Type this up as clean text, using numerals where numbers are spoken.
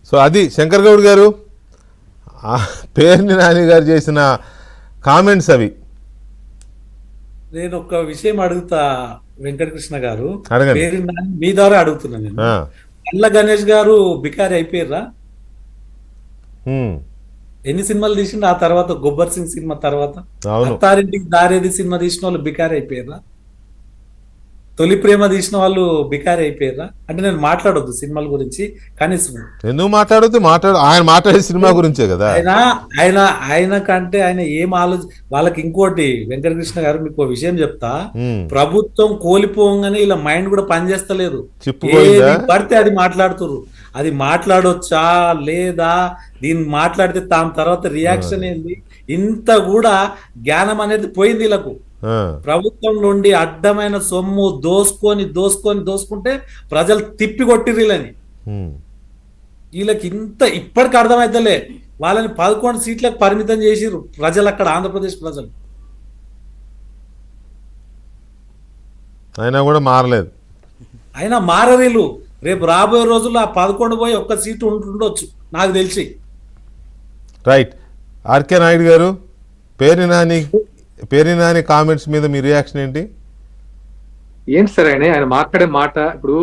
So అది శంకర్ గౌడ్ గారు పేర్ని నాని గారు చేసిన కామెంట్స్ అవి. నేను ఒక విషయం అడుగుతా వెంకటకృష్ణ గారు, అడగండి. పేరు నాని మీ ద్వారా అడుగుతున్నా నేను. అల్ల గణేష్ గారు బికారి అయిపోయారా? ఎన్ని సినిమాలు తీసిండు ఆ తర్వాత? గబ్బర్ సింగ్ సినిమా తర్వాత అత్తారింటికి దారేది సినిమా తీసిన వాళ్ళు బికారి అయిపోయారా? తొలి ప్రేమ తీసిన వాళ్ళు బికారి అయిపోయారా? అంటే నేను మాట్లాడొద్దు సినిమాల గురించి, కనీసం ఎందుకు మాట్లాడొద్దు? ఆయన మాట్లాడే సినిమా గురించే కదా. ఆయన కంటే ఆయన ఏం వాళ్ళకి ఇంకోటి వెంకటకృష్ణ గారు మీకు ఒక విషయం చెప్తా. ప్రభుత్వం కోల్పోగానే ఇలా మైండ్ కూడా పనిచేస్తలేదు, పడితే అది మాట్లాడుతుర్రు. అది మాట్లాడొచ్చా లేదా, దీన్ని మాట్లాడితే తాము తర్వాత రియాక్షన్ ఏంది, ఇంత కూడా జ్ఞానం అనేది పోయింది వీళ్ళకు. ప్రభుత్వం నుండి అడ్డమైన సొమ్ము దోసుకుంటే ప్రజలు తిప్పి కొట్టిర్రీలని. వీళ్ళకి ఇంత ఇప్పటికి అర్థమైతలే. వాళ్ళని 11 సీట్లకు పరిమితం చేసిర్రు ప్రజలు అక్కడ, ఆంధ్రప్రదేశ్ ప్రజలు. అయినా కూడా మారలేదు. అయినా మారరీలు. రేపు రాబోయే రోజుల్లో ఆ 11 పోయి ఒక్క సీటు ఉంటుండొచ్చు నాకు తెలిసి. రైట్. ఆర్కే నాయుడు గారు, పేర్ని నాని కామెంట్స్ మీద మీ రియాక్షన్ ఏంటి? ఏంటి సార్ ఆయన మాట్లాడే మాట ఇప్పుడు